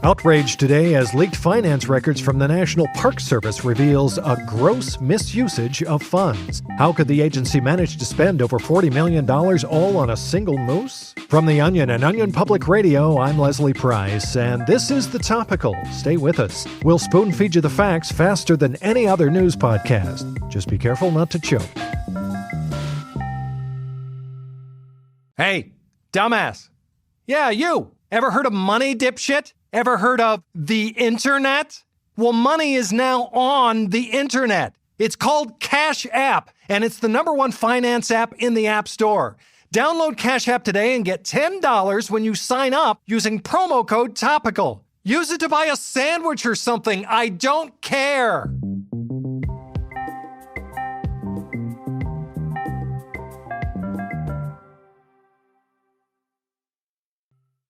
Outrage today as leaked finance records from the National Park Service reveals a gross misusage of funds. How could the agency manage to spend over $40 million all on a single moose? From The Onion and Onion Public Radio, I'm Leslie Price, and this is The Topical. Stay with us. We'll spoon feed you the facts faster than any other news podcast. Just be careful not to choke. Hey, dumbass. Yeah, you. Ever heard of money, dipshit? Ever heard of the internet? Well, money is now on the internet. It's called Cash App, and it's the #1 finance app in the App Store. Download Cash App today and get $10 when you sign up using promo code TOPICAL. Use it to buy a sandwich or something. I don't care.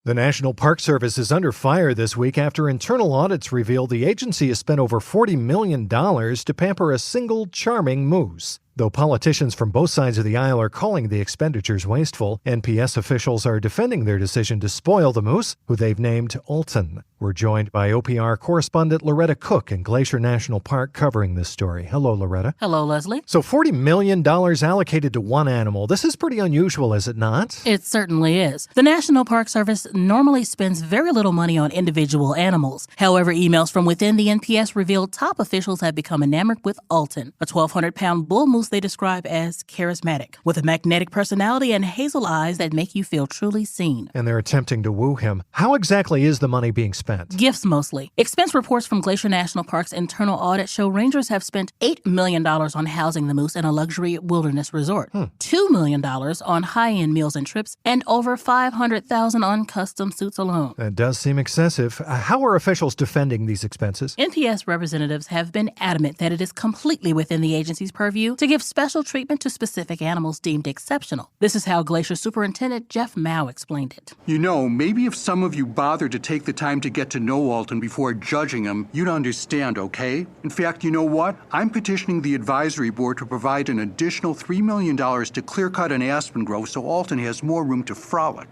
The National Park Service is under fire this week after internal audits reveal the agency has spent over $40 million to pamper a single charming moose. Though politicians from both sides of the aisle are calling the expenditures wasteful, NPS officials are defending their decision to spoil the moose, who they've named Alton. We're joined by OPR correspondent Loretta Cook in Glacier National Park covering this story. Hello, Loretta. Hello, Leslie. So $40 million allocated to one animal. This is pretty unusual, is it not? It certainly is. The National Park Service normally spends very little money on individual animals. However, emails from within the NPS revealed top officials have become enamored with Alton, a 1,200-pound bull moose they describe as charismatic, with a magnetic personality and hazel eyes that make you feel truly seen. And they're attempting to woo him. How exactly is the money being spent? Gifts mostly. Expense reports from Glacier National Park's internal audit show rangers have spent $8 million on housing the moose in a luxury wilderness resort, $2 million on high-end meals and trips, and over $500,000 on custom suits alone. That does seem excessive. How are officials defending these expenses? NPS representatives have been adamant that it is completely within the agency's purview to give special treatment to specific animals deemed exceptional. This is how Glacier Superintendent Jeff Mao explained it. You know, maybe if some of you bothered to take the time to get to know Alton before judging him, you'd understand, okay? In fact, you know what? I'm petitioning the advisory board to provide an additional $3 million to clear-cut an aspen grove so Alton has more room to frolic.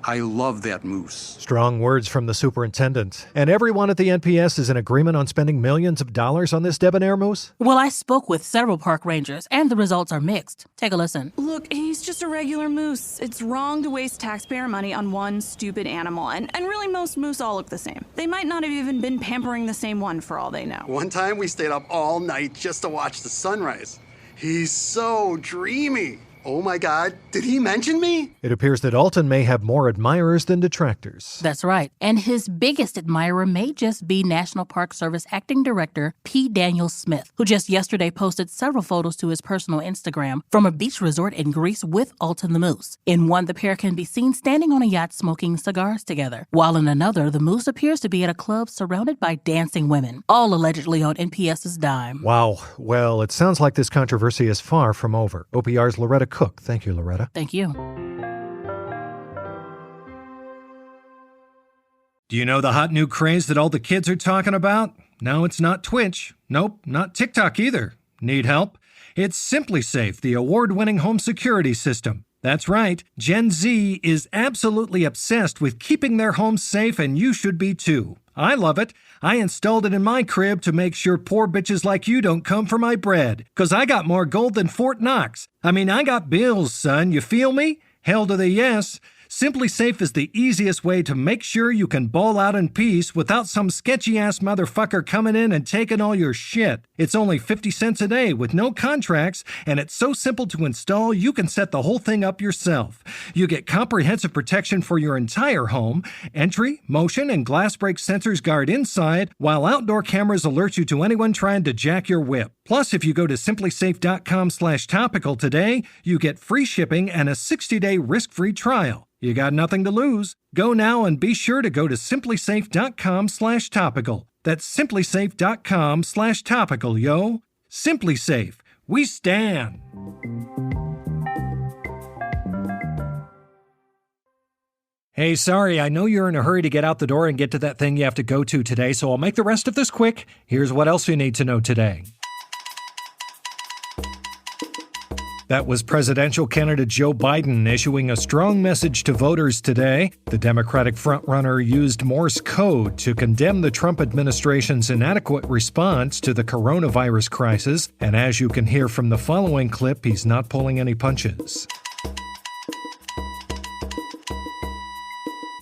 I love that moose. Strong words from the superintendent. And everyone at the NPS is in agreement on spending millions of dollars on this debonair moose? Well, I spoke with several park rangers, and the results are mixed. Take a listen. Look, he's just a regular moose. It's wrong to waste taxpayer money on one stupid animal. And really, most moose all look the same. They might not have even been pampering the same one for all they know. One time we stayed up all night just to watch the sunrise. He's so dreamy. Oh my God, did he mention me? It appears that Alton may have more admirers than detractors. That's right. And his biggest admirer may just be National Park Service Acting Director P. Daniel Smith, who just yesterday posted several photos to his personal Instagram from a beach resort in Greece with Alton the moose. In one, the pair can be seen standing on a yacht smoking cigars together, while in another, the moose appears to be at a club surrounded by dancing women, all allegedly on NPS's dime. Wow. Well, it sounds like this controversy is far from over. OPR's Loretta Cook. Thank you, Loretta. Thank you. Do you know the hot new craze that all the kids are talking about? No, it's not Twitch. Nope, not TikTok either. Need help? It's Simply Safe, the award-winning home security system. That's right, Gen Z is absolutely obsessed with keeping their homes safe, and you should be too. I love it. I installed it in my crib to make sure poor bitches like you don't come for my bread. 'Cause I got more gold than Fort Knox. I mean, I got bills, son. You feel me? Hell to the yes. Simply Safe is the easiest way to make sure you can ball out in peace without some sketchy-ass motherfucker coming in and taking all your shit. It's only 50 cents a day with no contracts, and it's so simple to install you can set the whole thing up yourself. You get comprehensive protection for your entire home. Entry, motion, and glass break sensors guard inside, while outdoor cameras alert you to anyone trying to jack your whip. Plus, if you go to simplysafe.com/topical today, you get free shipping and a 60-day risk-free trial. You got nothing to lose. Go now and be sure to go to simplysafe.com/topical. That's simplysafe.com/topical, yo. Simply Safe. We stand. Hey, sorry, I know you're in a hurry to get out the door and get to that thing you have to go to today, so I'll make the rest of this quick. Here's what else you need to know today. That was presidential candidate Joe Biden issuing a strong message to voters today. The Democratic frontrunner used Morse code to condemn the Trump administration's inadequate response to the coronavirus crisis. And as you can hear from the following clip, he's not pulling any punches.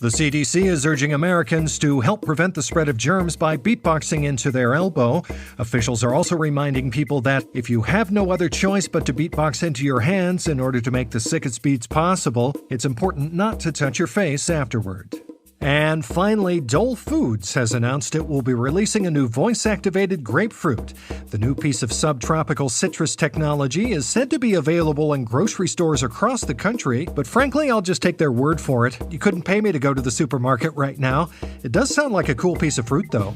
The CDC is urging Americans to help prevent the spread of germs by beatboxing into their elbow. Officials are also reminding people that if you have no other choice but to beatbox into your hands in order to make the sickest beats possible, it's important not to touch your face afterward. And finally, Dole Foods has announced it will be releasing a new voice-activated grapefruit. The new piece of subtropical citrus technology is said to be available in grocery stores across the country, but frankly, I'll just take their word for it. You couldn't pay me to go to the supermarket right now. It does sound like a cool piece of fruit, though.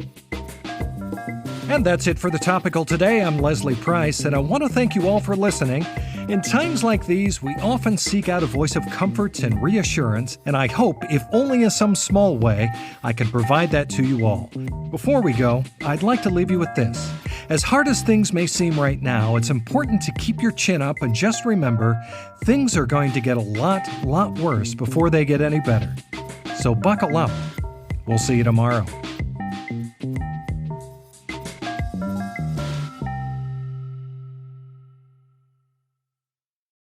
And that's it for the Topical today. I'm Leslie Price, and I want to thank you all for listening. In times like these, we often seek out a voice of comfort and reassurance, and I hope, if only in some small way, I can provide that to you all. Before we go, I'd like to leave you with this. As hard as things may seem right now, it's important to keep your chin up and just remember, things are going to get a lot worse before they get any better. So buckle up. We'll see you tomorrow.